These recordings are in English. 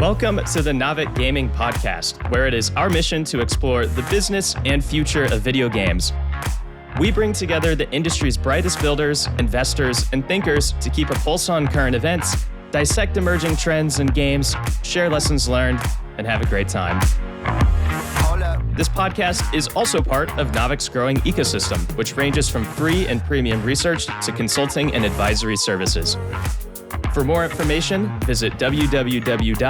Welcome to the Navic Gaming Podcast, where it is our mission to explore the business and future of video games. We bring together the industry's brightest builders, investors, and thinkers to keep a pulse on current events, dissect emerging trends in games, share lessons learned, and have a great time. This podcast is also part of Navic's growing ecosystem, which ranges from free and premium research to consulting and advisory services. For more information, visit www.navic.co.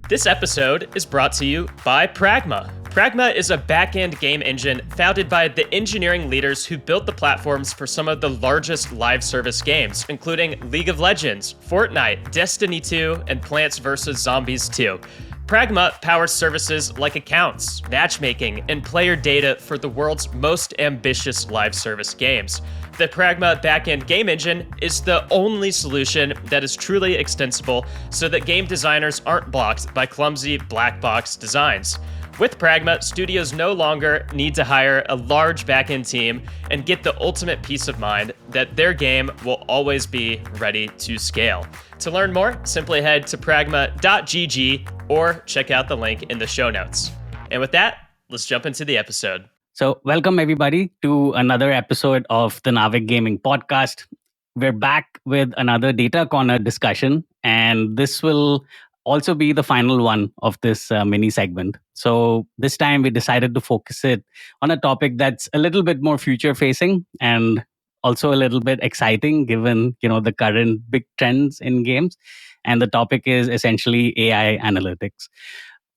This episode is brought to you by Pragma. Pragma is a back-end game engine founded by the engineering leaders who built the platforms for some of the largest live service games, including League of Legends, Fortnite, Destiny 2, and Plants vs. Zombies 2. Pragma powers services like accounts, matchmaking, and player data for the world's most ambitious live service games. The Pragma backend game engine is the only solution that is truly extensible so that game designers aren't blocked by clumsy black box designs. With Pragma, studios no longer need to hire a large backend team and get the ultimate peace of mind that their game will always be ready to scale. To learn more, simply head to pragma.gg or check out the link in the show notes. And with that, let's jump into the episode. So welcome everybody to another episode of the Navic Gaming Podcast. We're back with another Data Corner discussion, and this will also be the final one of this mini segment. So this time we decided to focus it on a topic that's a little bit more future facing and also a little bit exciting given, the current big trends in games. And the topic is essentially AI analytics.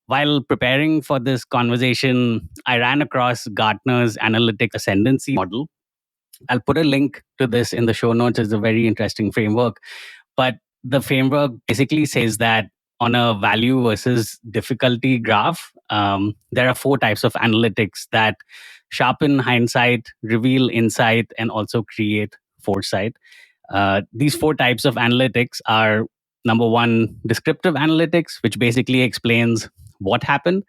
While preparing for this conversation, I ran across Gartner's analytic ascendancy model. I'll put a link to this in the show notes. It's a very interesting framework. But the framework basically says that on a value versus difficulty graph, there are 4 types of analytics that sharpen hindsight, reveal insight, and also create foresight. These 4 types of analytics are, number 1, descriptive analytics, which basically explains what happened.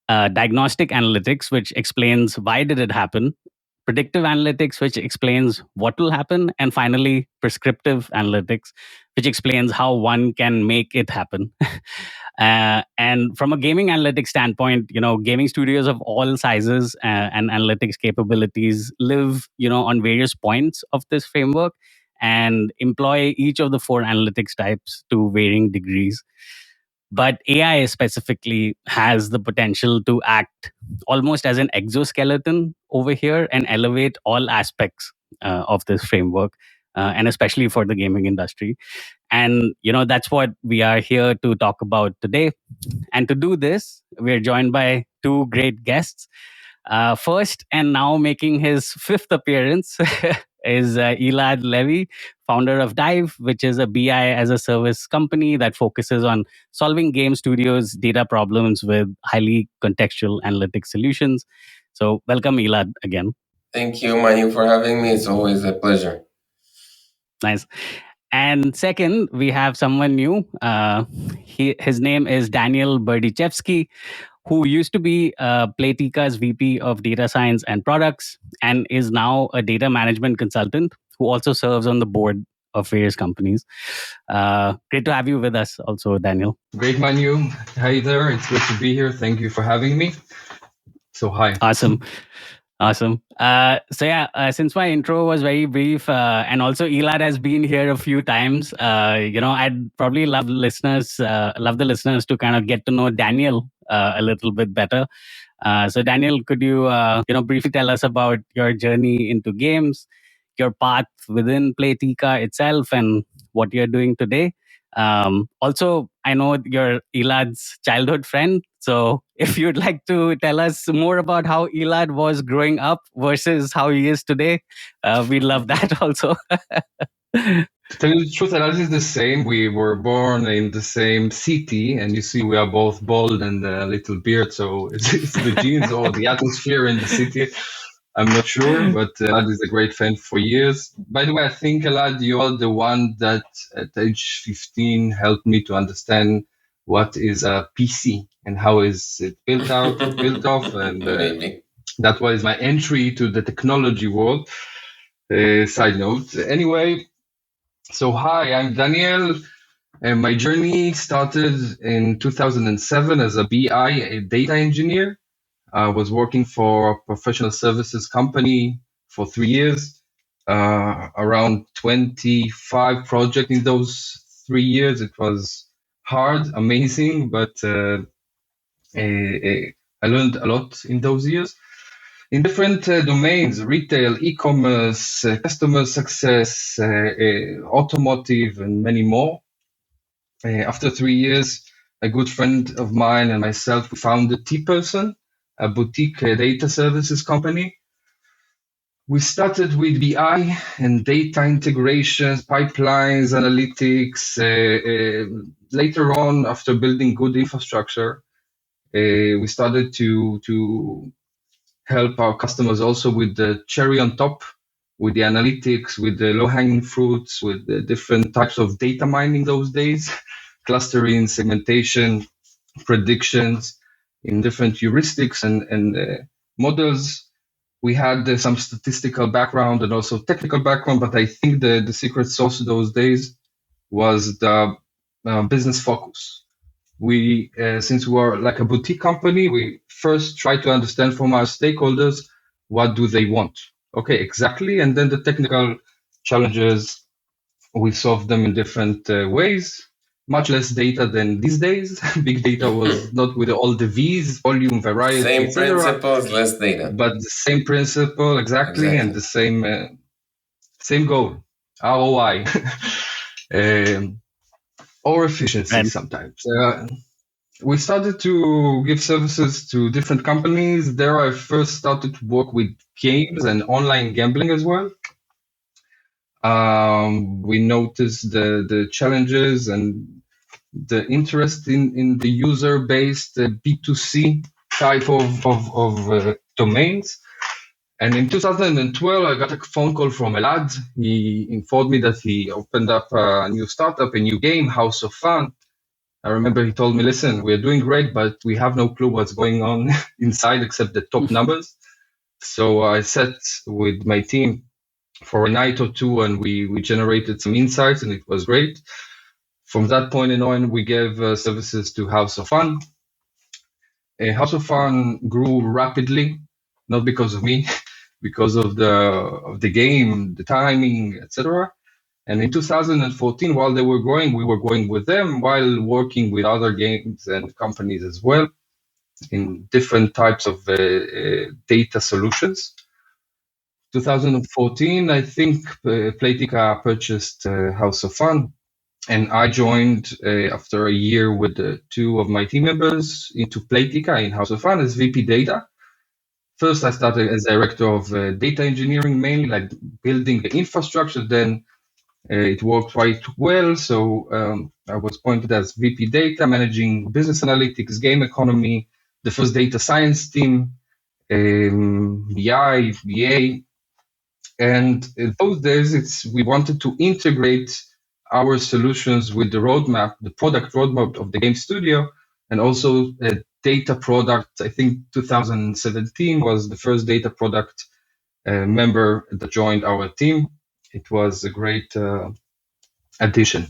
Diagnostic analytics, which explains why did it happen. Predictive analytics, which explains what will happen. And finally, prescriptive analytics, which explains how one can make it happen. And from a gaming analytics standpoint, gaming studios of all sizes and analytics capabilities live, on various points of this framework and employ each of the 4 analytics types to varying degrees. But AI specifically has the potential to act almost as an exoskeleton over here and elevate all aspects of this framework, and especially for the gaming industry. And, that's what we are here to talk about today. And to do this, we're joined by 2 great guests. First, and now making his 5th appearance, is Elad Levy, founder of Dive, which is a BI as a service company that focuses on solving game studios' data problems with highly contextual analytic solutions. So welcome, Elad, again. Thank you, Manu, for having me. It's always a pleasure. Nice. And second, we have someone new. His name is Daniel Berdychevsky, who used to be Playtika's VP of Data Science and Products and is now a data management consultant who also serves on the board of various companies. Great to have you with us also, Daniel. Great, Manu. Hi there. It's good to be here. Thank you for having me. So hi. Awesome. Since my intro was very brief, and also Elad has been here a few times, I'd probably love the listeners to kind of get to know Daniel a little bit better. So Daniel, could you, briefly tell us about your journey into games, your path within Playtika itself, and what you're doing today? Also, I know you're Elad's childhood friend. So if you'd like to tell us more about how Elad was growing up versus how he is today, we'd love that also. To tell you the truth, Elad is the same. We were born in the same city, and you see we are both bald and a little beard. So it's the genes or the atmosphere in the city. I'm not sure, but Elad is a great fan for years. By the way, I think, Elad, you are the one that at age 15 helped me to understand what is a PC and how is it built off. And that was my entry to the technology world. Side note. Anyway, So hi, I'm Daniel. And my journey started in 2007 as a BI, a data engineer. I was working for a professional services company for 3 years, around 25 projects in those 3 years. It was hard, amazing, but I learned a lot in those years in different domains: retail, e-commerce, customer success, automotive, and many more. After 3 years, a good friend of mine and myself founded T-Person, a boutique data services company. We started with BI and data integrations, pipelines, analytics. Later on, after building good infrastructure, we started to help our customers also with the cherry on top, with the analytics, with the low-hanging fruits, with the different types of data mining those days, clustering, segmentation, predictions in different heuristics and models. We had some statistical background and also technical background, but I think the secret sauce those days was the business focus. We, since we were like a boutique company, we first try to understand from our stakeholders what do they want. Okay, exactly, and then the technical challenges we solved them in different ways. Much less data than these days. Big data was not with all the V's, volume, variety, Same etc. principles, less data. But the same principle exactly, and the same goal, ROI, or efficiency Right. sometimes. We started to give services to different companies. There, I first started to work with games and online gambling as well. We noticed the challenges and the interest in the user-based B2C type of domains. And in 2012, I got a phone call from Elad. He informed me that he opened up a new startup, a new game, House of Fun. I remember he told me, listen, we're doing great, but we have no clue what's going on inside except the top numbers. So I sat with my team for a night or two and we generated some insights and it was great. From that point on, we gave services to House of Fun. House of Fun grew rapidly, not because of me, because of the game, the timing, etc. And in 2014, while they were growing, we were growing with them while working with other games and companies as well in different types of data solutions. 2014, I think Playtika purchased House of Fun, and I joined after a year with two of my team members into Playtika in House of Fun as VP Data. First, I started as director of data engineering, mainly like building the infrastructure. Then it worked quite well, so I was appointed as VP Data, managing business analytics, game economy, the first data science team, BI, BA. And in those days, we wanted to integrate our solutions with the roadmap, the product roadmap of the game studio, and also a data product. I think 2017 was the first data product member that joined our team. It was a great addition.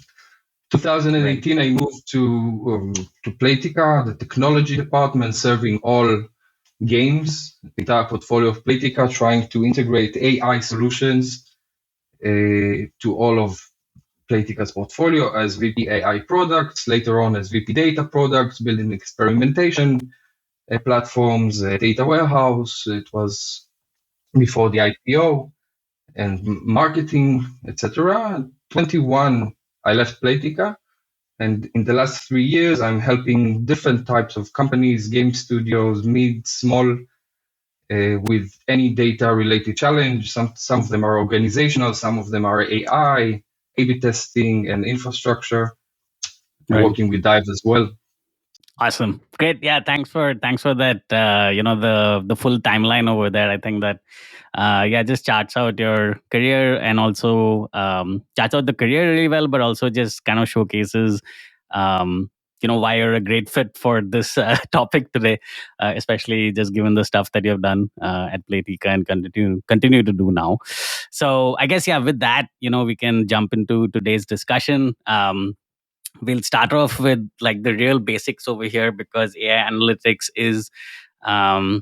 2018, I moved to Playtika, the technology department, serving all games, the entire portfolio of Playtika, trying to integrate AI solutions to all of Playtika's portfolio as VP AI products, later on as VP data products, building experimentation platforms, data warehouse. It was before the IPO and marketing, etc. 21, I left Playtika. And in the last 3 years, I'm helping different types of companies, game studios, mid, small, with any data-related challenge. Some of them are organizational, some of them are AI, A/B testing, and infrastructure. Right. Working with Dive as well. Awesome. Great. Yeah. Thanks for that. The full timeline over there. I think that just charts out your career and also charts out the career really well, but also just kind of showcases why you're a great fit for this topic today, especially just given the stuff that you've done at Playtika and continue to do now. So I guess, with that, we can jump into today's discussion. We'll start off with like the real basics over here, because AI analytics is, I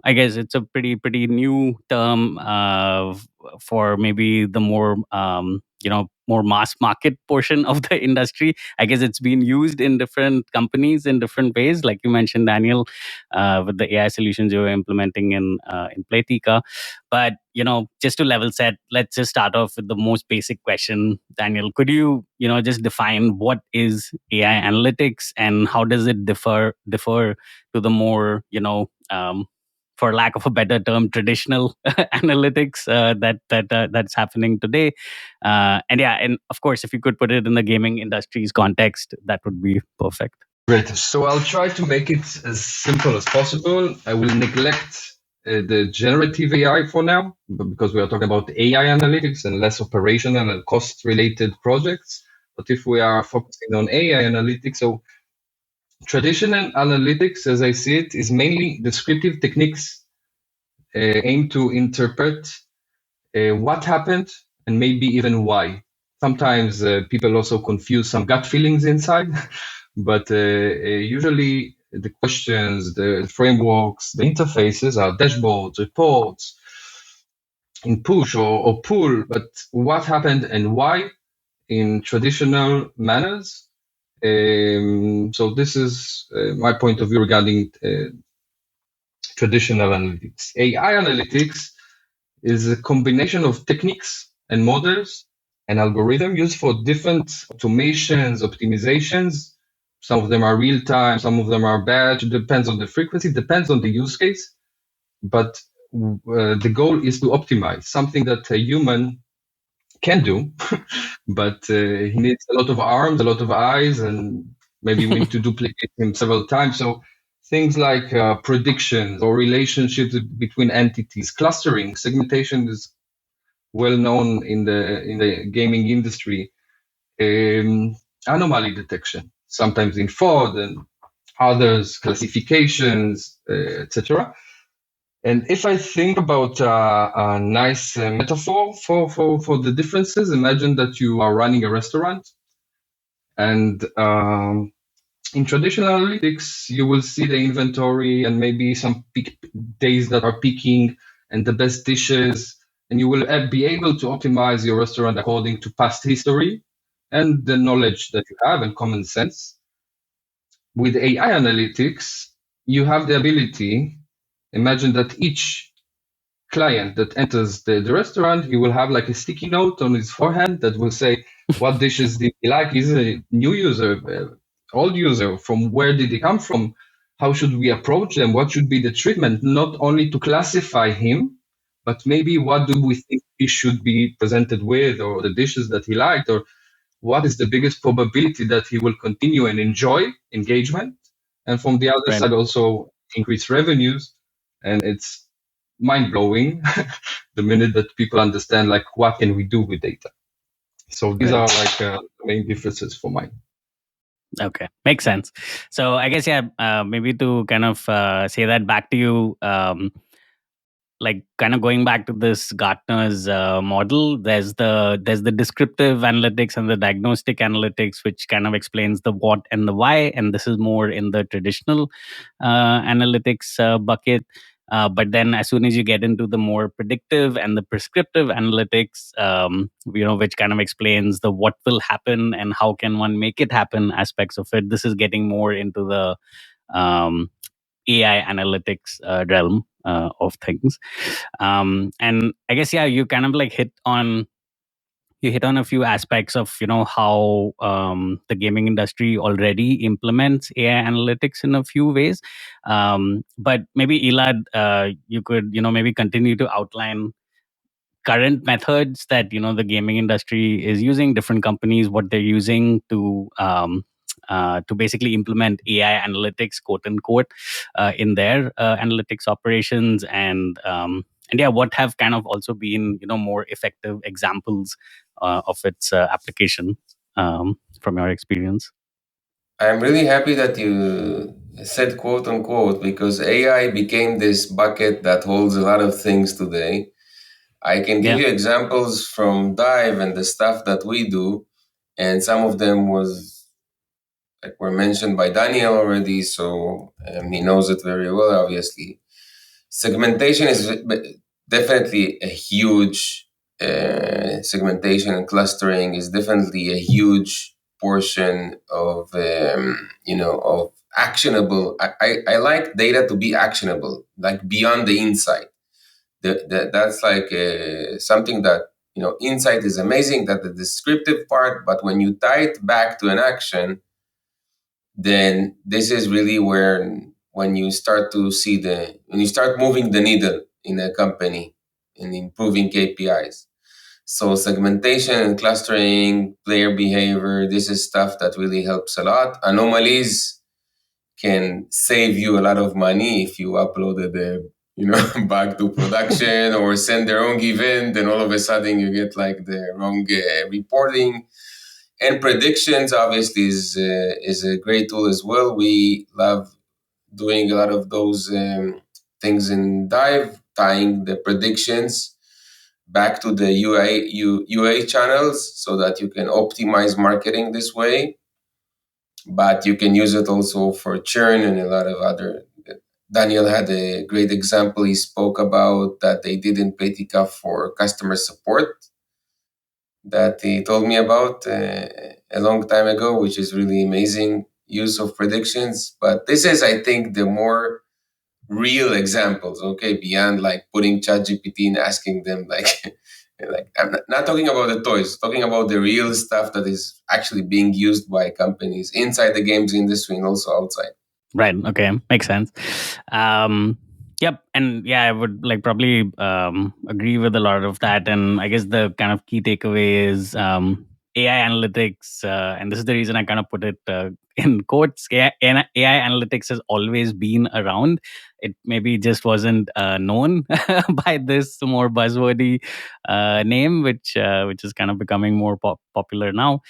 guess it's a pretty new term for maybe the more more mass market portion of the industry. I guess it's been used in different companies in different ways, like you mentioned, Daniel, with the AI solutions you were implementing in Playtika. But just to level set, let's just start off with the most basic question. Daniel, could you just define what is AI analytics and how does it differ to the more for lack of a better term, traditional analytics that's happening today? And of course, if you could put it in the gaming industry's context, that would be perfect. Great. So I'll try to make it as simple as possible. I will neglect the generative AI for now, because we are talking about AI analytics and less operational and cost-related projects. But if we are focusing on AI analytics, so traditional analytics, as I see it, is mainly descriptive techniques aimed to interpret what happened and maybe even why. Sometimes people also confuse some gut feelings inside, but usually the questions, the frameworks, the interfaces are dashboards, reports, in push or pull, but what happened and why in traditional manners. So this is my point of view regarding traditional analytics. AI analytics is a combination of techniques and models and algorithms used for different automations, optimizations. Some of them are real time, some of them are batch. It depends on the frequency, depends on the use case. But the goal is to optimize something that a human can do, but he needs a lot of arms, a lot of eyes, and maybe we need to duplicate him several times. So things like predictions or relationships between entities, clustering, segmentation is well known in the gaming industry. Anomaly detection, sometimes in fraud, and others classifications, etc. And if I think about a nice metaphor for the differences, imagine that you are running a restaurant, and in traditional analytics, you will see the inventory and maybe some peak days that are peaking and the best dishes, and you will be able to optimize your restaurant according to past history and the knowledge that you have and common sense. With AI analytics, you have the ability, imagine that each client that enters the restaurant, he will have like a sticky note on his forehead that will say what dishes did he like. Is a new user, old user, from where did he come from? How should we approach them? What should be the treatment? Not only to classify him, but maybe what do we think he should be presented with, or the dishes that he liked, or what is the biggest probability that he will continue and enjoy engagement? And from the other side, also increase revenues. And it's mind-blowing the minute that people understand like what can we do with data. So these are like the main differences for mine. Okay, makes sense. So I guess maybe to kind of say that back to you, like kind of going back to this Gartner's model, there's the descriptive analytics and the diagnostic analytics, which kind of explains the what and the why, and this is more in the traditional analytics bucket. But then as soon as you get into the more predictive and the prescriptive analytics, which kind of explains the what will happen and how can one make it happen aspects of it, this is getting more into the AI analytics realm of things. And I guess, you kind of like hit on a few aspects of how the gaming industry already implements AI analytics in a few ways. But maybe Elad, you could maybe continue to outline current methods that the gaming industry is using, different companies what they're using to basically implement AI analytics, quote unquote, in their analytics operations, and what have kind of also been more effective examples of its application from your experience. I'm really happy that you said quote unquote, because AI became this bucket that holds a lot of things today. I can give Yeah. you examples from Dive and the stuff that we do, and some of them was like were mentioned by Daniel already, so he knows it very well, obviously. Segmentation is definitely a huge segmentation and clustering is definitely a huge portion of of actionable. I like data to be actionable, like beyond the insight. That's like something that insight is amazing. That the descriptive part, but when you tie it back to an action, then this is really where when you start to see when you start moving the needle in a company and improving KPIs. So segmentation and clustering, player behavior, this is stuff that really helps a lot. Anomalies can save you a lot of money if you uploaded back to production or send the wrong event, then all of a sudden you get like the wrong reporting. And predictions obviously is a great tool as well. We love doing a lot of those things in Dive, tying the predictions back to the UA channels so that you can optimize marketing this way. But you can use it also for churn and a lot of other. Daniel had a great example. He spoke about that they didn't pay TICA for customer support that he told me about a long time ago, which is really amazing use of predictions. But this is, I think, the more real examples, okay, beyond like putting ChatGPT and asking them like, like I'm not talking about the toys, talking about the real stuff that is actually being used by companies inside the games industry and also outside. Right. Okay. Makes sense. Yep. And yeah, I would like probably agree with a lot of that. And I guess the kind of key takeaway is AI analytics. And this is the reason I kind of put it in quotes. AI analytics has always been around. It maybe just wasn't known by this more buzzwordy name, which is kind of becoming more popular now.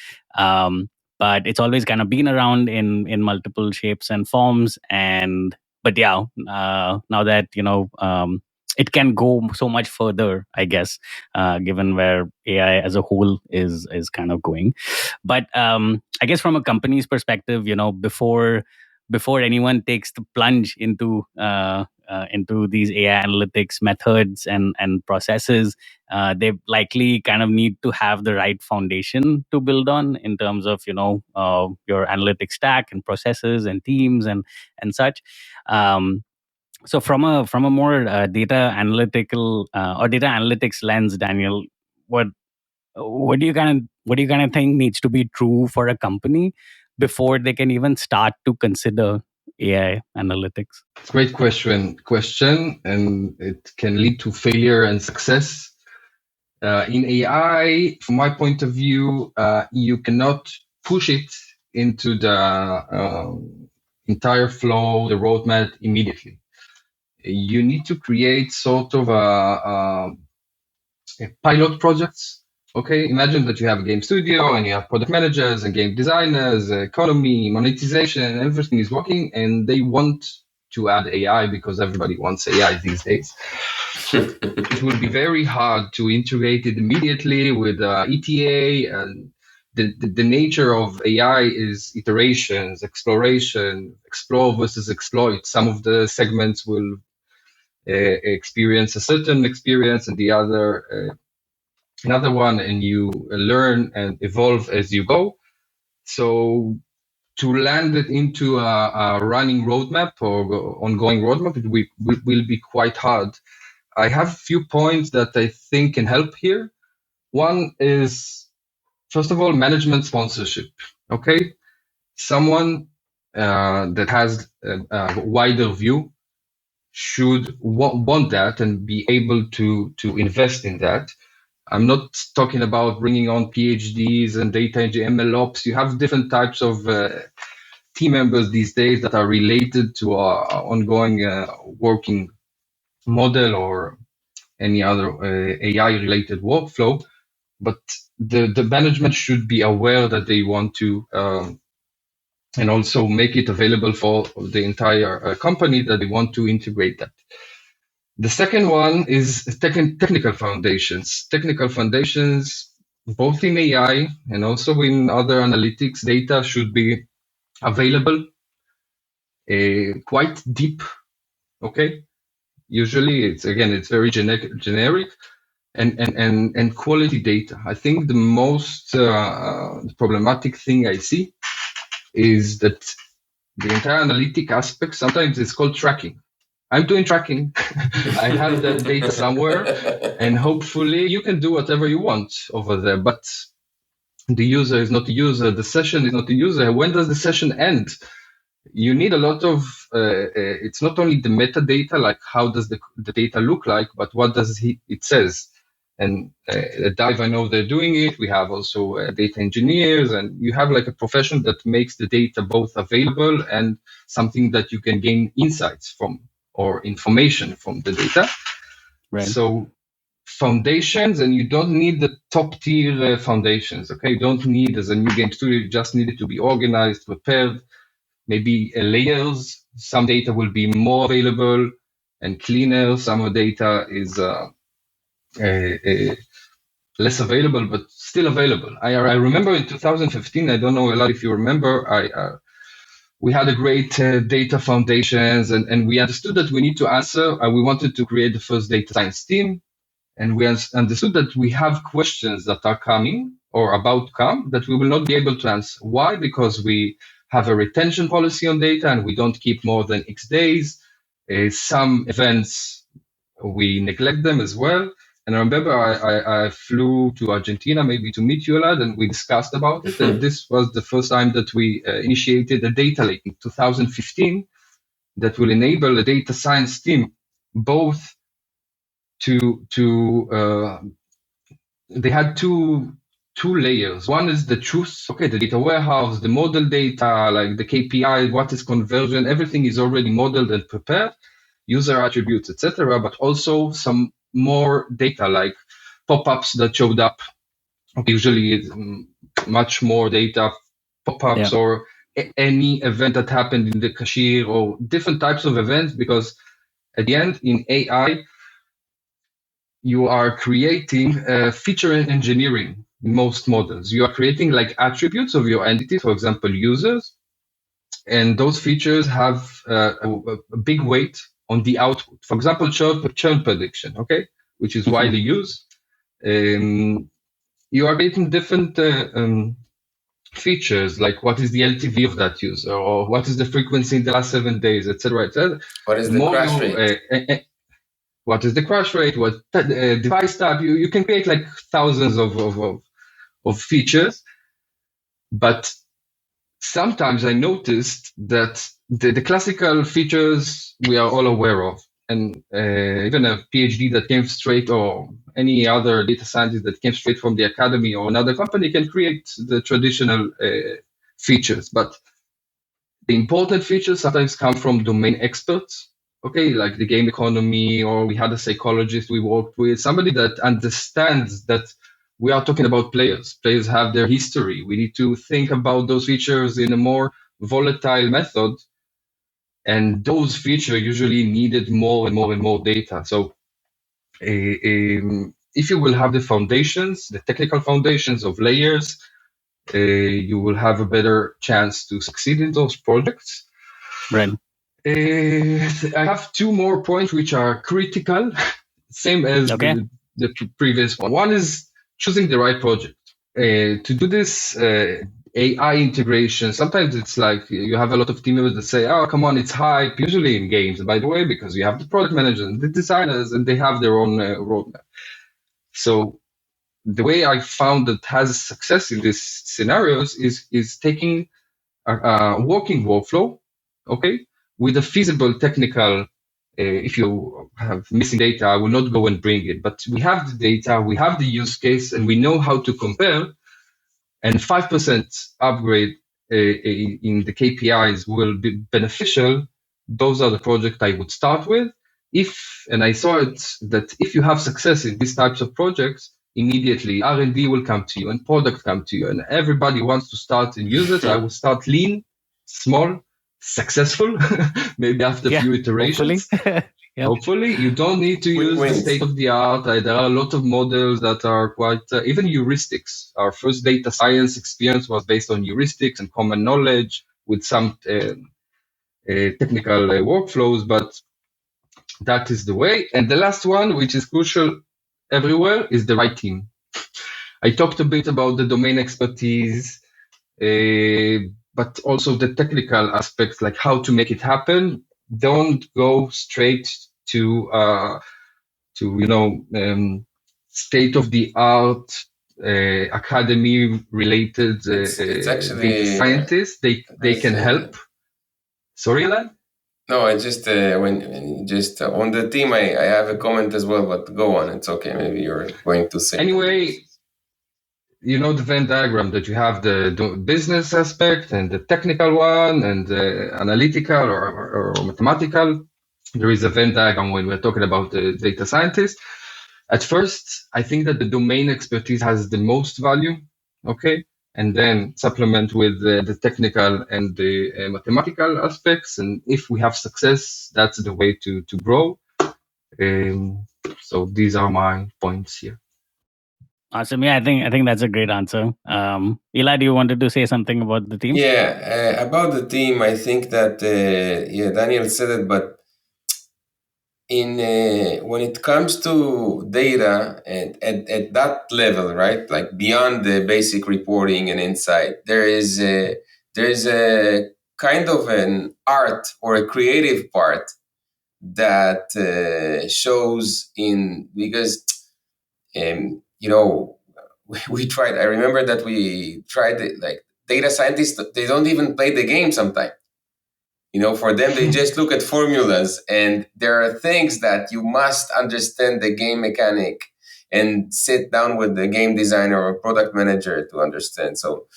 But it's always kind of been around in multiple shapes and forms. And but yeah, now that it can go so much further, I guess, given where AI as a whole is kind of going. But I guess from a company's perspective, before anyone takes the plunge into these AI analytics methods and processes, they likely kind of need to have the right foundation to build on in terms of your analytics stack and processes and teams and such. So from a more data analytical or data analytics lens, Daniel, what what do you kind of think needs to be true for a company before they can even start to consider AI analytics? Great question, and it can lead to failure and success. In AI, from my point of view, you cannot push it into the entire flow, the roadmap immediately. You need to create sort of a pilot projects. Okay, imagine that you have a game studio and you have product managers and game designers, economy, monetization, everything is working, and they want to add AI because everybody wants AI these days. It will be very hard to integrate it immediately with ETA, and the nature of AI is iterations, exploration, explore versus exploit. Some of the segments will experience a certain experience and the other another one, and you learn and evolve as you go. So to land it into a running roadmap or ongoing roadmap, it will be quite hard. I have a few points that I think can help here. One is, first of all, management sponsorship. Okay, someone that has a wider view should want that and be able to invest in that. I'm not talking about bringing on PhDs and data engineering, ML ops. You have different types of team members these days that are related to our ongoing working model or any other AI related workflow. But the management should be aware that they want to and also make it available for the entire company that they want to integrate that. The second one is technical foundations. Technical foundations, both in AI and also in other analytics, data should be available, quite deep. Okay, usually it's very generic and quality data. I think the most problematic thing I see is that the entire analytic aspect, sometimes it's called tracking. I'm doing tracking. I have that data somewhere, and hopefully you can do whatever you want over there. But the user is not the user. The session is not the user. When does the session end? You need a lot of, it's not only the metadata, like how does the data look like, but what does it says. And at Dive, I know they're doing it. We have also data engineers, and you have like a profession that makes the data both available and something that you can gain insights from or information from the data. Right. So foundations, and you don't need the top tier foundations. Okay, you don't need as a new game studio, you just need it to be organized, prepared, maybe layers. Some data will be more available and cleaner. Some data is less available, but still available. I remember in 2015, I don't know a lot if you remember, we had a great data foundations, and we understood that we need to answer. We wanted to create the first data science team, and we understood that we have questions that are coming or about to come that we will not be able to answer. Why? Because we have a retention policy on data, and we don't keep more than X days. Some events, we neglect them as well. And I remember I flew to Argentina maybe to meet you a lot, and we discussed about it. And this was the first time that we initiated a data lake in 2015 that will enable a data science team both to they had two layers. One is the truth, okay, the data warehouse, the model data, like the KPI, what is conversion, everything is already modeled and prepared, user attributes, etc. But also some more data like pop-ups that showed up. Usually much more data, pop-ups or any event that happened in the cashier or different types of events, because at the end in AI, you are creating feature engineering in most models. You are creating like attributes of your entity, for example, users, and those features have a big weight on the output. For example, churn prediction, okay, which is widely used. You are creating different features, like what is the LTV of that user, or what is the frequency in the last 7 days, etc., etc. What is the crash rate? What is the crash rate? What device type? You can create like thousands of features, but sometimes I noticed that the classical features we are all aware of, and even a PhD that came straight, or any other data scientist that came straight from the academy or another company can create the traditional features. But the important features sometimes come from domain experts, okay, like the game economy, or we had a psychologist we worked with, somebody that understands that we are talking about players. Players have their history. We need to think about those features in a more volatile method. And those features usually needed more and more and more data. So if you will have the foundations, the technical foundations of layers, you will have a better chance to succeed in those projects. Right. I have two more points which are critical, same as the previous one. One is choosing the right project. To do this AI integration, sometimes it's like you have a lot of team members that say, oh, come on, it's hype, usually in games, by the way, because you have the product managers and the designers, and they have their own roadmap. So the way I found that has success in these scenarios is taking a working workflow, okay, with a feasible technical. If you have missing data, I will not go and bring it, but we have the data, we have the use case, and we know how to compare. And 5% upgrade in the KPIs will be beneficial. Those are the projects I would start with. And I saw it that if you have success in these types of projects, immediately R&D will come to you and product come to you, and everybody wants to start and use it. I will start lean, small, successful, maybe after a few iterations. Hopefully, you don't need to Quick use the wins. state of the art. There are a lot of models that are quite, even heuristics. Our first data science experience was based on heuristics and common knowledge with some technical workflows, but that is the way. And the last one, which is crucial everywhere, is the right team. I talked a bit about the domain expertise, but also the technical aspects, like how to make it happen. Don't go straight to state of the art academy related It's actually data scientists. They can help. Sorry, Alan? No, I just on the team, I have a comment as well, but go on. It's okay. Maybe you're going to say. Anyway, you know the Venn diagram that you have the business aspect and the technical one and the analytical or mathematical. There is a Venn diagram when we're talking about the data scientist. At first, I think that the domain expertise has the most value, okay? And then supplement with the technical and the mathematical aspects. And if we have success, that's the way to grow. So these are my points here. Awesome. Yeah, I think that's a great answer. Eli, do you wanted to say something about the team? Yeah, about the team, I think that Daniel said it, but in when it comes to data and at that level, right, like beyond the basic reporting and insight, there is a kind of an art or a creative part that shows in because we tried. I remember that we tried it, like data scientists. They don't even play the game sometimes. For them, they just look at formulas, and there are things that you must understand the game mechanic and sit down with the game designer or product manager to understand. So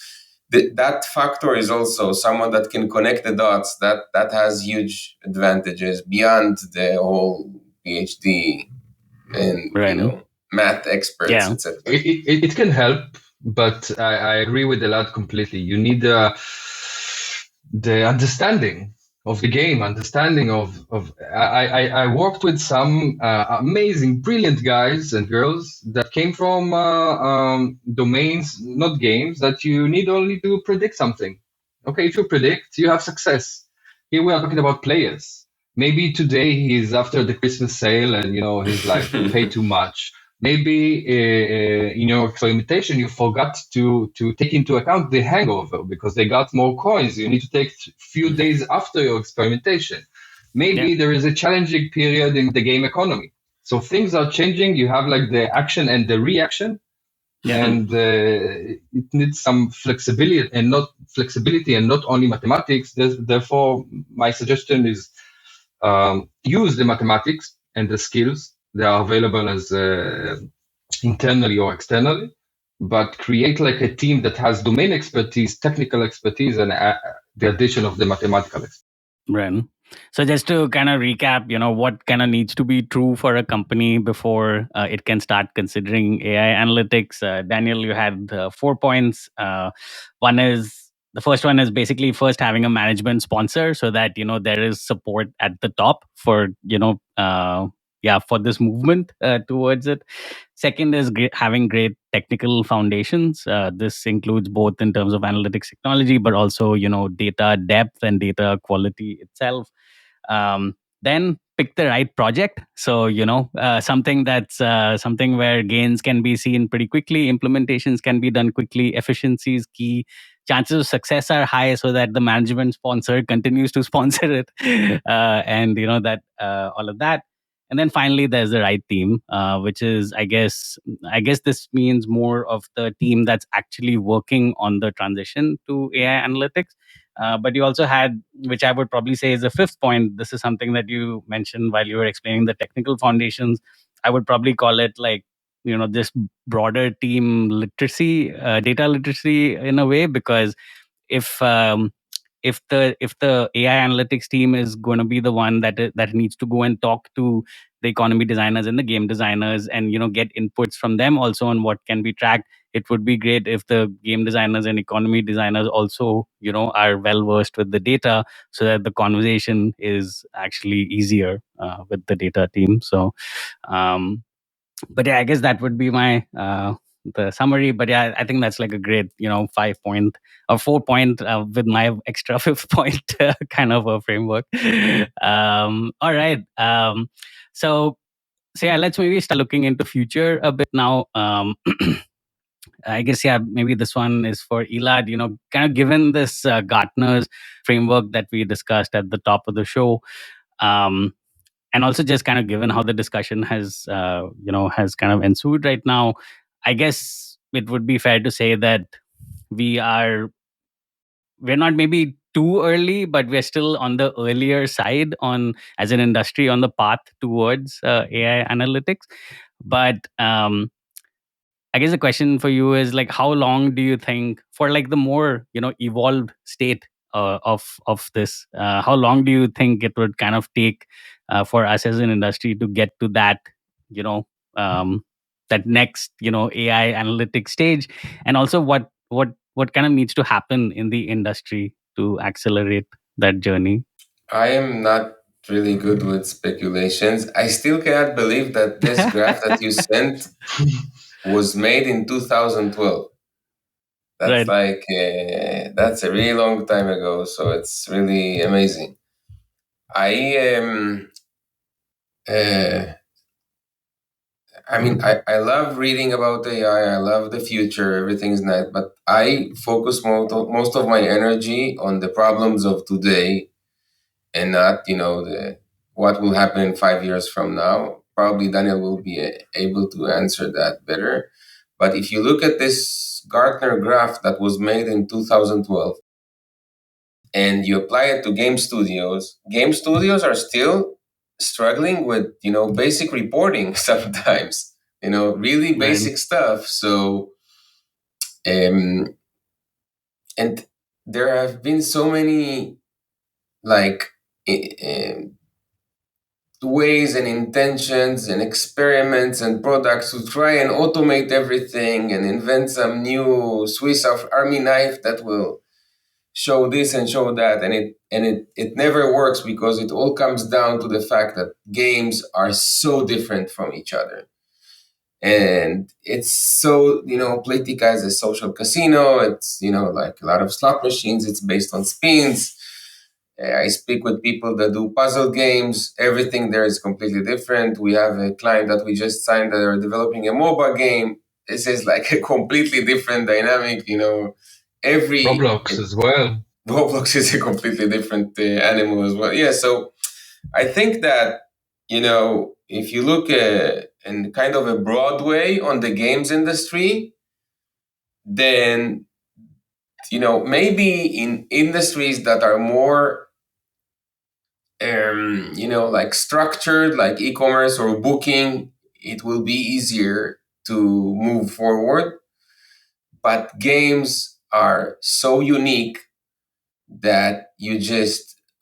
that factor is also someone that can connect the dots. That has huge advantages beyond the whole PhD and math experts, Yeah. etc. It can help, but I agree with the lad completely. You need the understanding of the game, understanding of I worked with some amazing, brilliant guys and girls that came from domains, not games, that you need only to predict something. Okay, if you predict, you have success. Here we are talking about players. Maybe today he's after the Christmas sale and he's like pay too much. Maybe in your experimentation you forgot to take into account the hangover because they got more coins. You need to take few days after your experimentation. Maybe there is a challenging period in the game economy. So things are changing. You have like the action and the reaction. And it needs some flexibility and not only mathematics. Therefore, my suggestion is use the mathematics and the skills. They are available as internally or externally, but create like a team that has domain expertise, technical expertise, and the addition of the mathematical expertise. Right. So just to kind of recap, what kind of needs to be true for a company before it can start considering AI analytics. Daniel, you had 4 points. The first one is basically first having a management sponsor so that, there is support at the top for, for this movement towards it. Second is having great technical foundations. This includes both in terms of analytics technology, but also, data depth and data quality itself. Then pick the right project. So, something that's something where gains can be seen pretty quickly, implementations can be done quickly, efficiency is key, chances of success are high so that the management sponsor continues to sponsor it. And, that all of that. And then finally, there's the right team, which is, I guess this means more of the team that's actually working on the transition to AI analytics. But you also had, which I would probably say is the fifth point. This is something that you mentioned while you were explaining the technical foundations. I would probably call it like, this broader team literacy, data literacy in a way, because if the AI analytics team is going to be the one that needs to go and talk to the economy designers and the game designers, and get inputs from them also on what can be tracked. It would be great if the game designers and economy designers also are well versed with the data, so that the conversation is actually easier with the data team. So um, but yeah, I guess that would be my the summary. But yeah, I think that's like a great 5 point or 4 point with my extra fifth point kind of a framework. All right. So yeah, let's maybe start looking into future a bit now. I guess, yeah, maybe this one is for Elad. Kind of given this Gartner's framework that we discussed at the top of the show, um, and also just kind of given how the discussion has kind of ensued right now, I guess it would be fair to say that we are we're not maybe too early, but we're still on the earlier side on as an industry on the path towards AI analytics. But I guess the question for you is like, how long do you think for like the more evolved state of this? How long do you think it would kind of take for us as an industry to get to that you know um, that next AI analytics stage, and also what kind of needs to happen in the industry to accelerate that journey? I am not really good with speculations. I still cannot believe that this graph that you sent was made in 2012. That's Right. like that's a really long time ago, so it's really amazing. I uh, I mean, I love reading about AI. I love the future. Everything is nice, but I focus most of my energy on the problems of today, and not the what will happen in 5 years from now. Probably Daniel will be able to answer that better. But if you look at this Gartner graph that was made in 2012 and you apply it to game studios are still struggling with basic reporting sometimes, really Right. basic stuff. So um and there have been so many like ways and intentions and experiments and products to try and automate everything and invent some new Swiss army knife that will show this and show that, and it never works, because it all comes down to the fact that games are so different from each other. And it's so Playtika is a social casino. It's like a lot of slot machines. It's based on spins. I speak with people that do puzzle games. Everything there is completely different. We have a client that we just signed that are developing a MOBA game. This is like a completely different dynamic. Every Roblox as well. Roblox is a completely different animal as well. Yeah, so I think that if you look in kind of a broad way on the games industry, then maybe in industries that are more like structured, like e-commerce or booking, it will be easier to move forward. But games are so unique that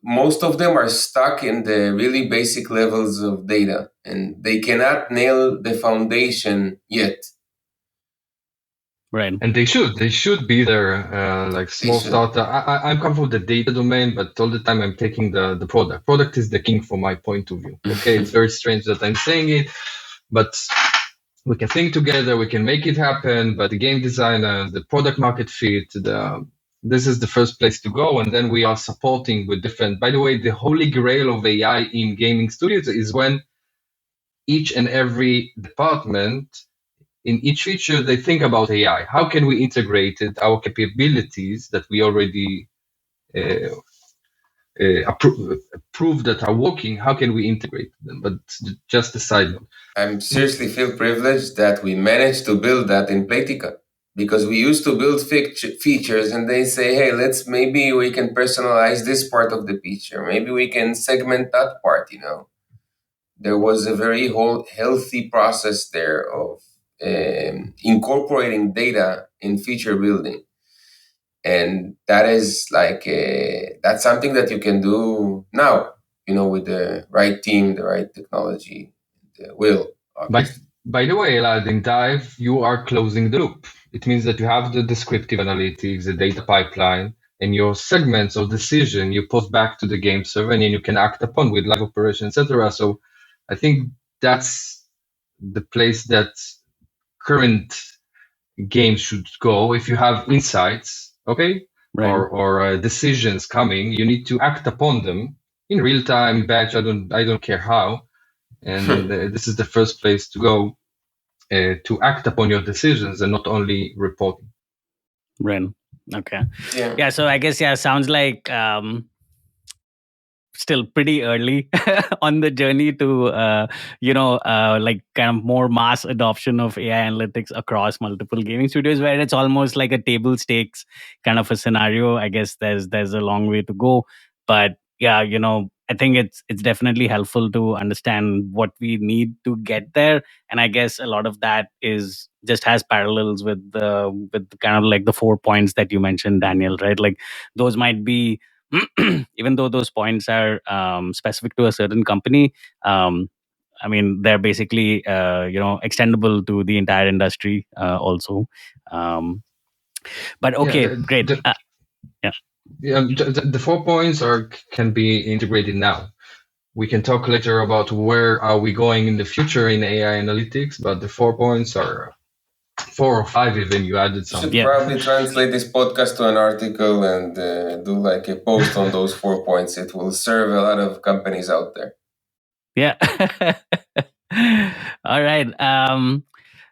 most of them are stuck in the really basic levels of data, and they cannot nail the foundation yet. Right. And they should be there, like They small should. startup. I'm come from the data domain, but all the time I'm taking the product. Product is the king from my point of view. Okay, it's very strange that I'm saying it, but we can think together, we can make it happen. But the game designer, the product market fit, this is the first place to go, and then we are supporting with different. By the way, the holy grail of AI in gaming studios is when each and every department in each feature, they think about AI. How can we integrate it, our capabilities that we already uh, prove that are working? How can we integrate them? But just a side note. I'm seriously feel privileged that we managed to build that in Playtika, because we used to build features and they say, hey, maybe we can personalize this part of the feature. Maybe we can segment that part. There was a very healthy process there of incorporating data in feature building. And that is like that's something that you can do now, with the right team, the right technology. will, By, obviously. by the way, Elad, in Dive, you are closing the loop. It means that you have the descriptive analytics, the data pipeline, and your segments of decision you post back to the game server, and then you can act upon with live operation, etc. So I think that's the place that current games should go. If you have insights, okay, Right. or decisions coming, you need to act upon them in real time, batch. I don't care how, and this is the first place to go to act upon your decisions and not only reporting. Right. Okay. Yeah. Yeah. So I guess, sounds like still pretty early on the journey to like kind of more mass adoption of AI analytics across multiple gaming studios, where it's almost like a table stakes kind of a scenario. I guess there's a long way to go, but yeah, I think it's definitely helpful to understand what we need to get there. And I guess a lot of that is just has parallels with kind of like the 4 points that you mentioned, Daniel, right? Like those might be even though those points are specific to a certain company, I mean, they're basically extendable to the entire industry also. But okay, great. The 4 points can be integrated now. We can talk later about where are we going in the future in AI analytics, but the 4 points are 4 or 5 even. You added some. Should probably translate this podcast to an article and do like a post on those 4 points. It will serve a lot of companies out there. Yeah. All right.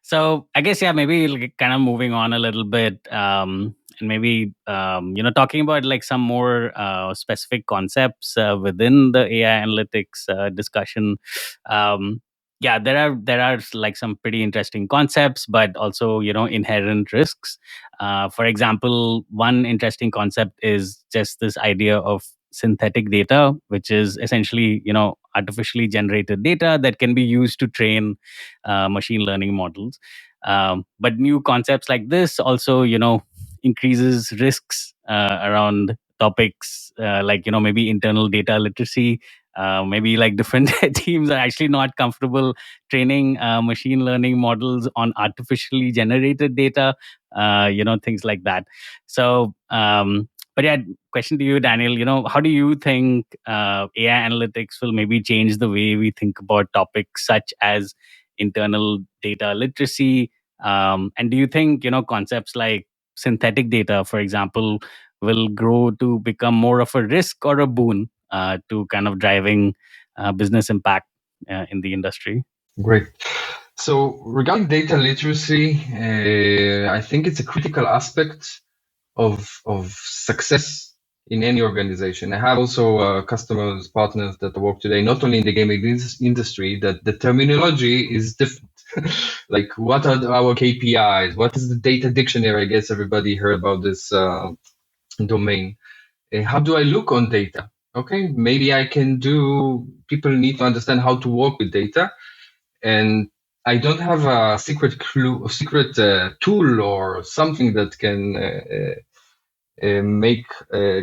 So I guess, maybe like kind of moving on a little bit, and maybe talking about like some more specific concepts within the AI analytics discussion. There are like some pretty interesting concepts, but also inherent risks. For example, one interesting concept is just this idea of synthetic data, which is essentially artificially generated data that can be used to train machine learning models. But new concepts like this also increases risks around topics like maybe internal data literacy. Maybe like different teams are actually not comfortable training machine learning models on artificially generated data, things like that. So but yeah, question to you, Daniel. How do you think AI analytics will maybe change the way we think about topics such as internal data literacy? And do you think concepts like synthetic data, for example, will grow to become more of a risk or a boon to kind of driving business impact in the industry? Great. So regarding data literacy, I think it's a critical aspect of success in any organization. I have also customers, partners that work today, not only in the gaming industry, that the terminology is different. Like, what are our KPIs? What is the data dictionary? I guess everybody heard about this domain. How do I look on data? Okay, maybe I can do, people need to understand how to work with data. And I don't have a secret tool or something that can make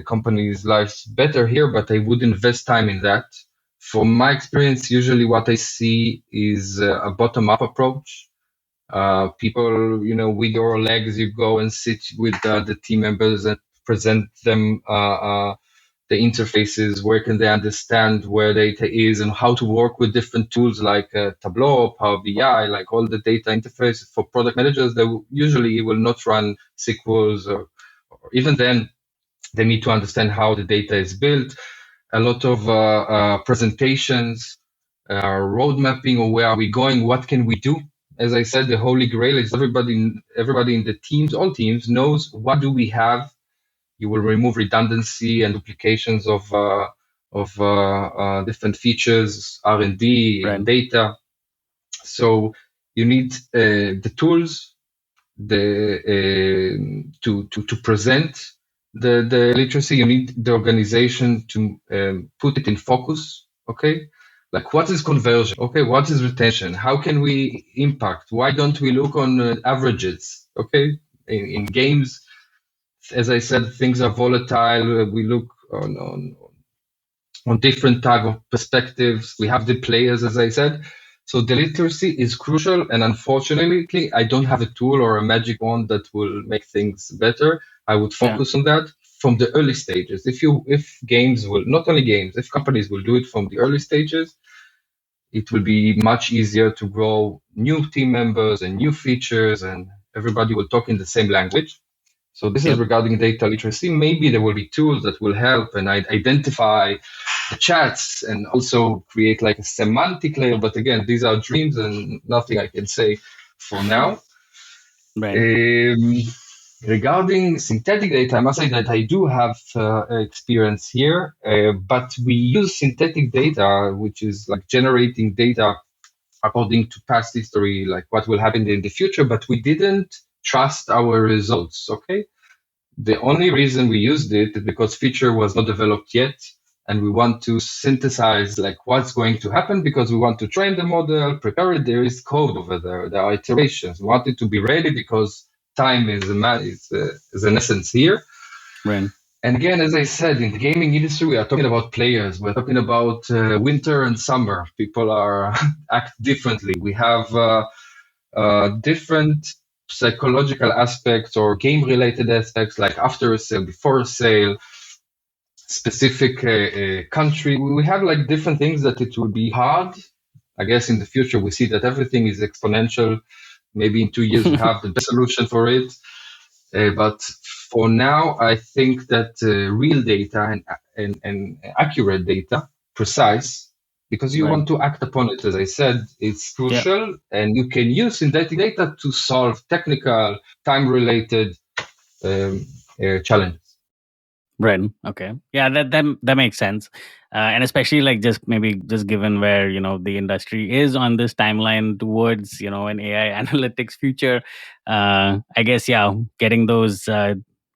companies' lives better here, but I would invest time in that. From my experience, usually what I see is a bottom-up approach. People, with your legs, you go and sit with the team members and present them the interfaces, where can they understand where data is and how to work with different tools like Tableau, Power BI, like all the data interfaces for product managers. They usually will not run SQLs, or even then, they need to understand how the data is built. A lot of presentations, road mapping, or where are we going, what can we do. As I said, the holy grail is everybody in the teams, all teams knows what do we have. You will remove redundancy and duplications of different features, R&D, Right. data. So you need the tools, to present the literacy. You need the organization to put it in focus. Okay, like, what is conversion? Okay, what is retention? How can we impact? Why don't we look on averages? Okay, in games, as I said, things are volatile. We look on different type of perspectives. We have the players, as I said. So the literacy is crucial, and unfortunately, I don't have a tool or a magic wand that will make things better. I would focus on that from the early stages. If games will, not only games, if companies will do it from the early stages, it will be much easier to grow new team members and new features, and everybody will talk in the same language. So this is regarding data literacy. Maybe there will be tools that will help and identify the chats and also create like a semantic layer. But again, these are dreams and nothing I can say for now. Right. Regarding synthetic data, I must say that I do have experience here, but we use synthetic data, which is like generating data according to past history, like what will happen in the future, but we didn't trust our results, okay? The only reason we used it is because feature was not developed yet, and we want to synthesize like what's going to happen because we want to train the model, prepare it. There is code over there. There are iterations. We want it to be ready because time is an essence here. Right. And again, as I said, in the gaming industry, we are talking about players. We're talking about winter and summer. People are act differently. We have different psychological aspects or game-related aspects, like after a sale, before a sale, specific country. We have like different things that it will be hard. I guess in the future we see that everything is exponential. Maybe in 2 years we have the best solution for it. But for now, I think that real data and accurate data, precise, because you want to act upon it, as I said, it's crucial. And you can use synthetic data to solve technical, time-related challenges. Right. Okay. Yeah, that makes sense. And especially like just maybe just given where, the industry is on this timeline towards, an AI analytics future, I guess, getting those,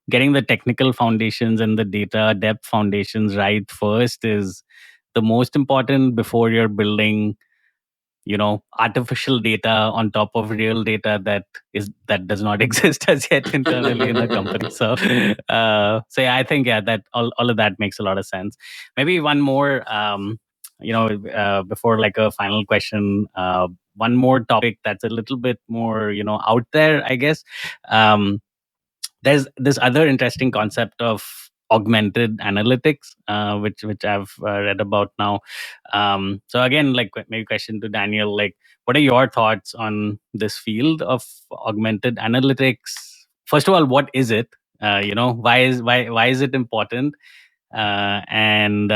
getting the technical foundations and the data depth foundations right first is the most important before you're building artificial data on top of real data that does not exist as yet internally in the company. So yeah, I think that all of that makes a lot of sense. Maybe one more before like a final question, one more topic that's a little bit more out there, I guess. There's this other interesting concept of augmented analytics, which I've read about now. So again, like maybe question to Daniel, like what are your thoughts on this field of augmented analytics? First of all, what is it? Why is it important? And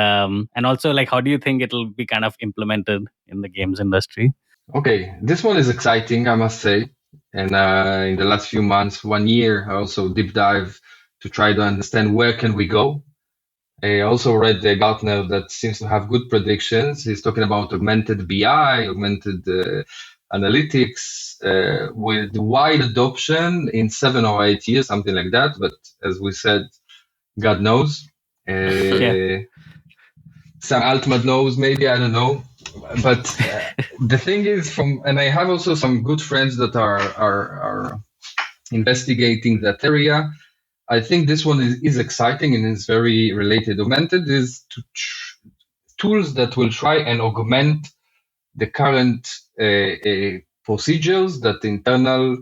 also, like, how do you think it'll be kind of implemented in the games industry? Okay, this one is exciting, I must say. And in the last few months, 1 year, I also deep dive to try to understand where can we go. I also read the Gartner that seems to have good predictions. He's talking about augmented BI, augmented analytics, with wide adoption in 7 or 8 years, something like that. But as we said, God knows. Sam Altman knows, maybe, I don't know. But the thing is, and I have also some good friends that are investigating that area. I think this one is exciting and is very related. Augmented is tools that will try and augment the current procedures that internal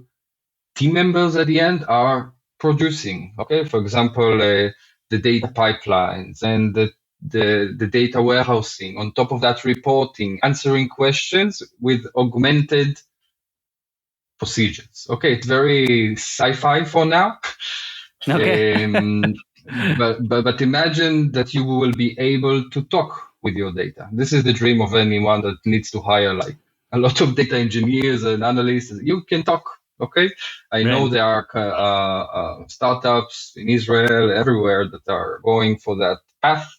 team members at the end are producing. Okay, for example, the data pipelines and the data warehousing. On top of that, reporting, answering questions with augmented procedures. Okay, it's very sci-fi for now. Okay. But imagine that you will be able to talk with your data. This is the dream of anyone that needs to hire like a lot of data engineers and analysts. You can talk. Okay, I know there are startups in Israel, everywhere that are going for that path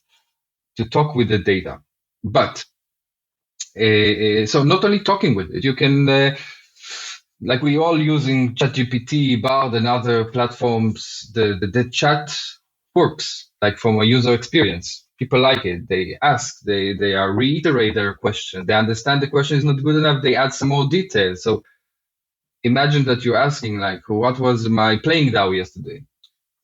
to talk with the data. But so not only talking with it, you can, like we all using ChatGPT, Bard, and other platforms. The chat works like from a user experience. People like it. They ask. They are reiterate their question. They understand the question is not good enough. They add some more details. So imagine that you're asking like, what was my playing DAO yesterday?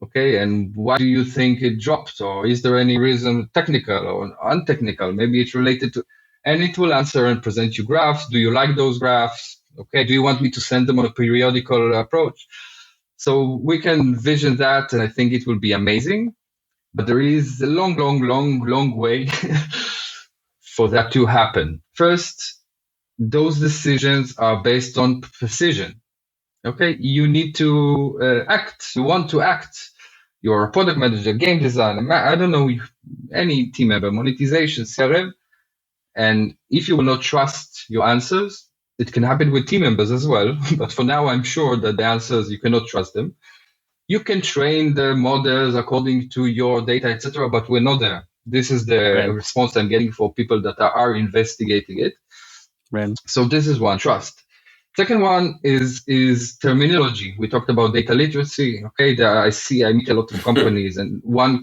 Okay, and why do you think it dropped? Or is there any reason, technical or untechnical? Maybe it's related to, and it will answer and present you graphs. Do you like those graphs? Okay. Do you want me to send them on a periodical approach? So we can vision that, and I think it will be amazing. But there is a long way for that to happen. First, those decisions are based on precision. Okay, you need to act. You want to act. You're a product manager, game designer, I don't know, any team member, monetization, CRM. And if you will not trust your answers, it can happen with team members as well. But for now, I'm sure that the answers, you cannot trust them. You can train the models according to your data, etc., but we're not there. This is the response I'm getting for people that are investigating it. Right. So this is one, trust. Second one is terminology. We talked about data literacy. Okay, I meet a lot of companies, and one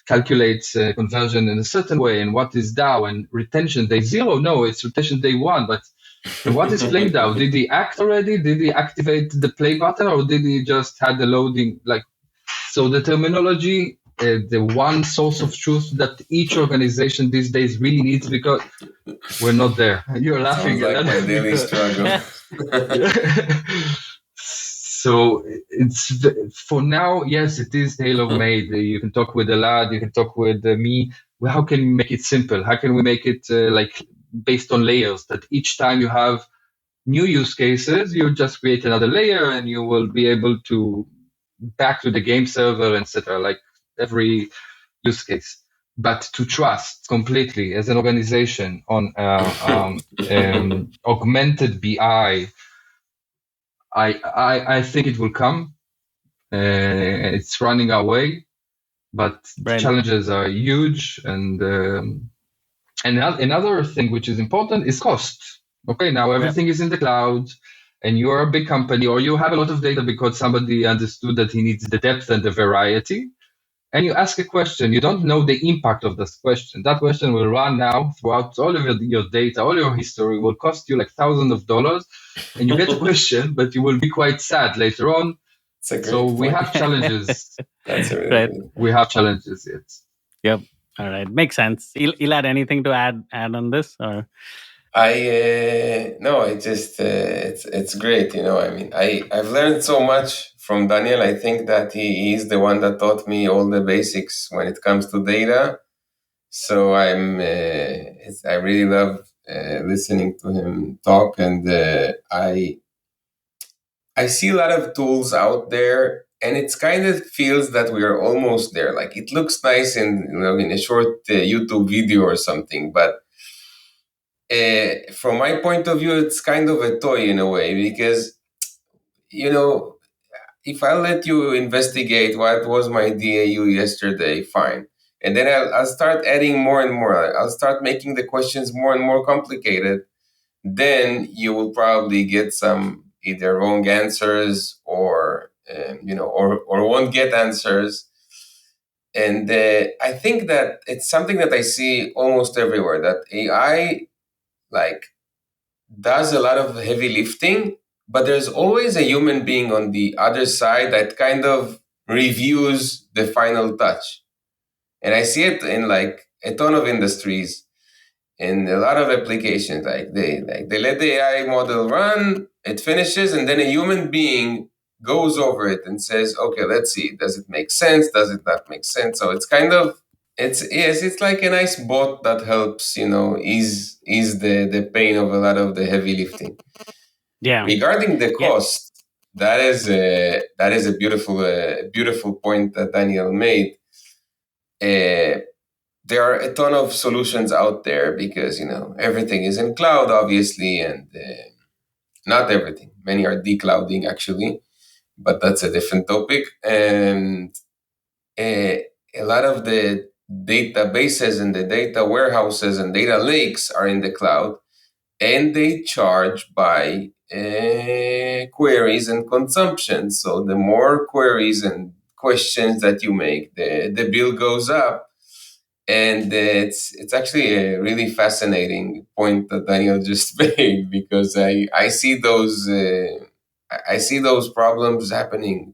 calculates conversion in a certain way, and what is DAO and retention day 0? No, it's retention day 1. But what is playing DAO? Did he act already? Did he activate the play button, or did he just had the loading? So the terminology, the one source of truth that each organization these days really needs, because we're not there. You're laughing. Sounds like my daily struggle. So it's for now. Yes, it is tailor-made. You can talk with Elad. You can talk with me. Well, how can we make it simple? How can we make it based on layers? That each time you have new use cases, you just create another layer, and you will be able to back to the game server, etc. Like every use case. But to trust completely as an organization on augmented BI, I think it will come. It's running our way, but the challenges are huge. And another thing which is important is cost. Okay, now everything is in the cloud, and you are a big company, or you have a lot of data because somebody understood that he needs the depth and the variety. And you ask a question, you don't know the impact of this question. That question will run now throughout all of your data, all your history, will cost you like thousands of dollars. And you get a question, but you will be quite sad later on. So we have challenges. That's right. We have challenges, yes. Yep. All right. Makes sense. Elad, anything to add on this? Or no, it just it's great. I mean, I've learned so much from Daniel. I think that he's the one that taught me all the basics when it comes to data. So I really love listening to him talk, and I see a lot of tools out there, and it's kind of feels that we are almost there. Like it looks nice in a short YouTube video or something, but from my point of view, it's kind of a toy in a way, because, if I let you investigate what was my DAU yesterday, fine. And then I'll start adding more and more. I'll start making the questions more and more complicated. Then you will probably get some either wrong answers or won't get answers. And I think that it's something that I see almost everywhere, that AI does a lot of heavy lifting, but there's always a human being on the other side that kind of reviews the final touch. And I see it in a ton of industries, in a lot of applications. They let the AI model run, it finishes, and then a human being goes over it and says, okay, let's see, does it make sense? Does it not make sense? So it's kind of, it's like a nice bot that helps, ease the pain of a lot of the heavy lifting. Yeah. Regarding the cost, that is a beautiful point that Daniel made. There are a ton of solutions out there because, everything is in cloud, obviously, and not everything. Many are declouding, actually, but that's a different topic. And a lot of the databases and the data warehouses and data lakes are in the cloud, and they charge by queries and consumption. So the more queries and questions that you make, the bill goes up. And it's actually a really fascinating point that Daniel just made, because I see those problems happening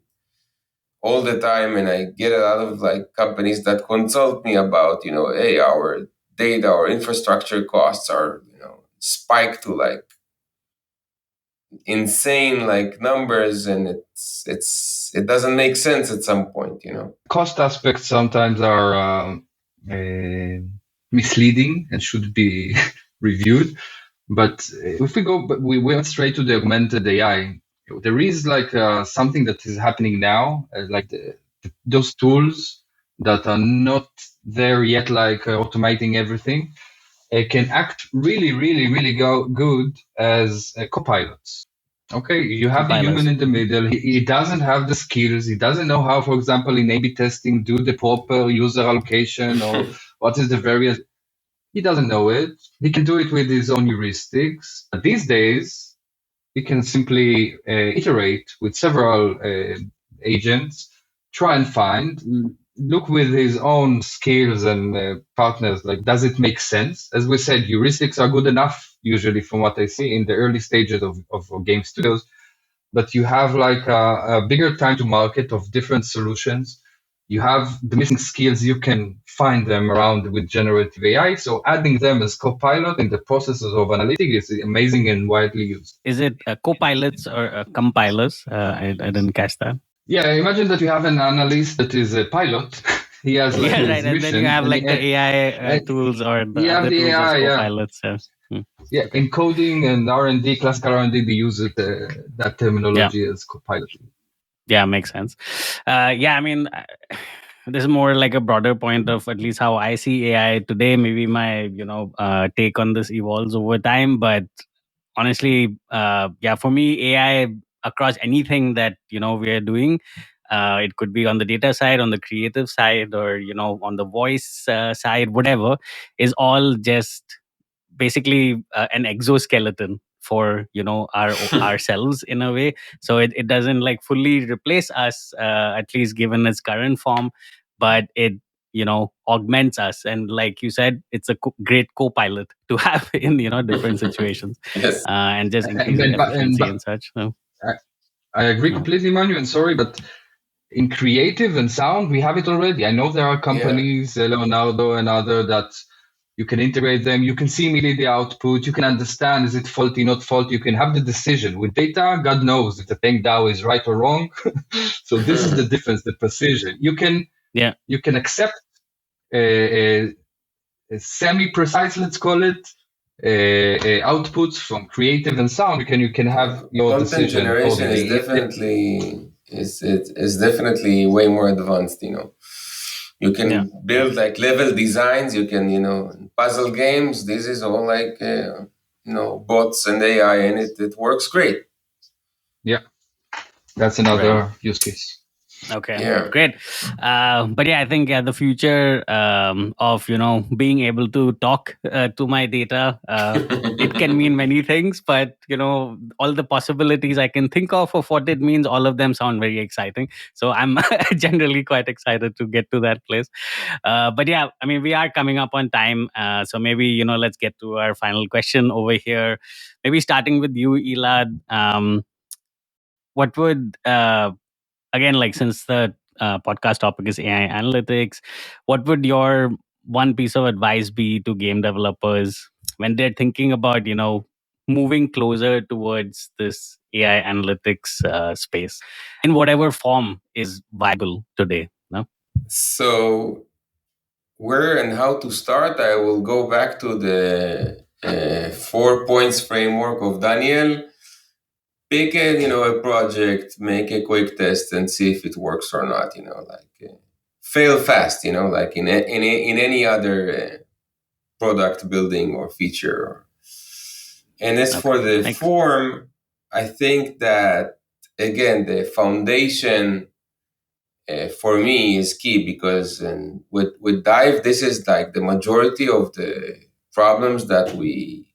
all the time, and I get a lot of companies that consult me about, hey, our data or infrastructure costs are, spiked to like insane like numbers, and it doesn't make sense at some point. Cost aspects sometimes are misleading and should be reviewed. But if we went straight to the augmented AI, there is like something that is happening now, like those tools that are not there yet, like automating everything, can act really, really, really good as copilots. Okay, you have a human in the middle. He doesn't have the skills. He doesn't know how, for example, in A/B testing, do the proper user allocation or what is the various. He doesn't know it. He can do it with his own heuristics. But these days, he can simply iterate with several agents, try and find, look with his own skills and partners, like, does it make sense? As we said, heuristics are good enough, usually, from what I see in the early stages of game studios. But you have like a bigger time to market of different solutions. You have the missing skills, you can find them around with generative AI. So adding them as co-pilot in the processes of analytics is amazing and widely used. Is it co-pilots or compilers? I didn't catch that. Yeah, imagine that you have an analyst that is a pilot. He has like his right, mission. and then you have like the AI tools or the other tools AI, as co-pilots. Yeah, in coding and R&D, classical R&D, they use it, that terminology as co-pilot. Yeah, makes sense. I mean, this is more like a broader point of at least how I see AI today. Maybe my take on this evolves over time, but honestly, for me, AI across anything that we are doing, it could be on the data side, on the creative side, or on the voice side, whatever, is all just basically an exoskeleton for ourselves in a way. So it doesn't like fully replace us, at least given its current form, but it augments us, and like you said, it's a great co-pilot to have in different situations. Yes. And just increasing efficiency and such. So I agree completely, Manu, and sorry, but in creative and sound, we have it already. I know there are companies, Leonardo and other, that you can integrate them. You can see immediately the output. You can understand, is it faulty, not faulty? You can have the decision. With data, God knows if the Peng DAO is right or wrong. So this is the difference, the precision. You can accept a semi-precise, let's call it, outputs from creative and sound. You can have your content decision generation is definitely way more advanced. You can build like level designs. You can puzzle games. This is all like bots and AI, and it works great. Yeah, that's another use case. Okay, great. But I think the future of being able to talk to my data, it can mean many things, but all the possibilities I can think of what it means, all of them sound very exciting. So I'm generally quite excited to get to that place. But I mean, we are coming up on time, so maybe let's get to our final question over here. Maybe starting with you, Elad. What would again, like, since the podcast topic is AI analytics, what would your one piece of advice be to game developers when they're thinking about moving closer towards this AI analytics space in whatever form is viable today? No? So where and how to start, I will go back to the 4 points framework of Daniel. Pick a project, make a quick test, and see if it works or not. Fail fast. Like in any other product building or feature. And as for the form, I think that again the foundation for me is key, because with Dive, this is like the majority of the problems that we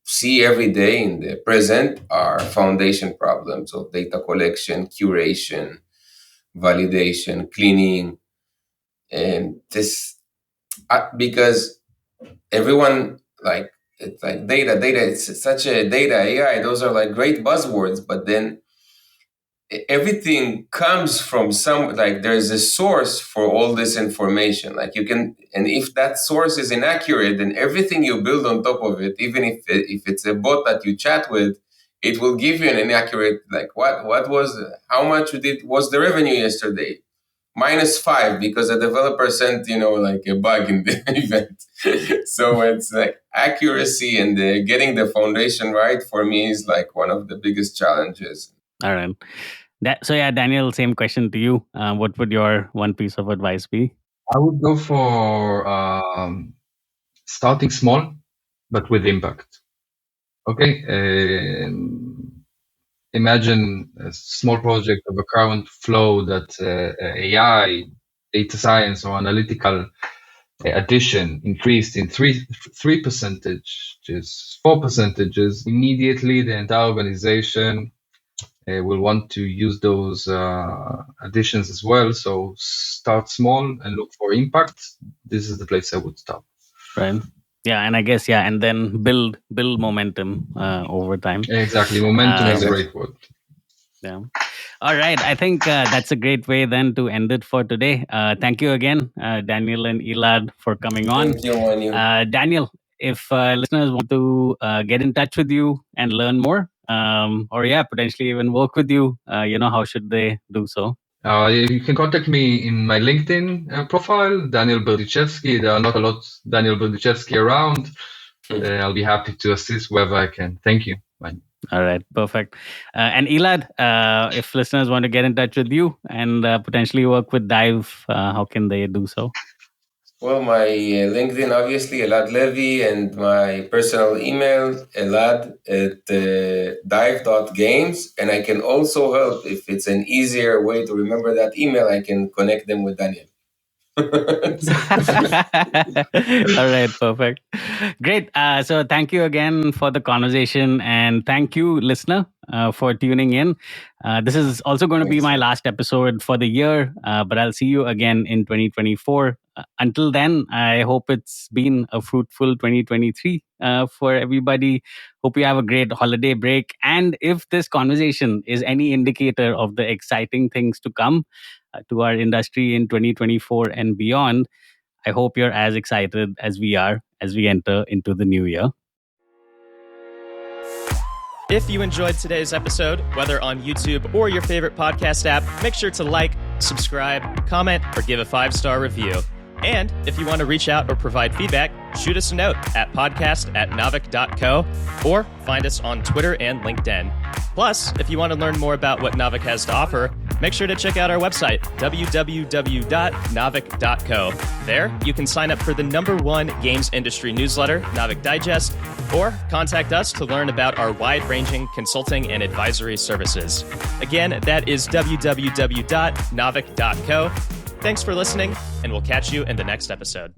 see every day in the present are foundation problems of data collection, curation, validation, cleaning, and this because everyone like it's like data. It's such a data AI. Those are like great buzzwords, but then everything comes from some, like there's a source for all this information. Like you can, and if that source is inaccurate, then everything you build on top of it, even if it's a bot that you chat with, it will give you an inaccurate, like how much was the revenue yesterday? -5 because a developer sent, like a bug in the event. So it's like accuracy and getting the foundation right for me is like one of the biggest challenges. All right. So yeah, Daniel, same question to you. What would your one piece of advice be? I would go for starting small, but with impact. Okay. Imagine a small project of a current flow that AI, data science, or analytical addition increased in 3 percentages, 4 percentages. Immediately, the entire organization will want to use those additions as well. So start small and look for impact. This is the place I would start. Right. Yeah, and I guess and then build momentum over time. Exactly, momentum is a great word. Yeah. All right. I think that's a great way then to end it for today. Thank you again, Daniel and Elad, for coming on. Thank you, Manu. Daniel, if listeners want to get in touch with you and learn more, or potentially even work with you, how should they do so? You can contact me in my LinkedIn profile, Daniel Berdichevsky. There are not a lot Daniel Berdichevsky around. I'll be happy to assist wherever I can. Thank you. Bye. All right, perfect. And Elad, if listeners want to get in touch with you and potentially work with Dive, how can they do so? Well, my LinkedIn, obviously, Elad Levy, and my personal email, elad@dive.games. And I can also help, if it's an easier way to remember that email, I can connect them with Daniel. All right, perfect. Great. So thank you again for the conversation, and thank you, listener, for tuning in. This is also going to be my last episode for the year, but I'll see you again in 2024. Until then, I hope it's been a fruitful 2023 for everybody. Hope you have a great holiday break. And if this conversation is any indicator of the exciting things to come to our industry in 2024 and beyond, I hope you're as excited as we are as we enter into the new year. If you enjoyed today's episode, whether on YouTube or your favorite podcast app, make sure to like, subscribe, comment, or give a 5-star review. And if you want to reach out or provide feedback, shoot us a note at podcast@naavik.co or find us on Twitter and LinkedIn. Plus, if you want to learn more about what Naavik has to offer, make sure to check out our website, www.naavik.co. There, you can sign up for the #1 games industry newsletter, Naavik Digest, or contact us to learn about our wide-ranging consulting and advisory services. Again, that is www.naavik.co. Thanks for listening, and we'll catch you in the next episode.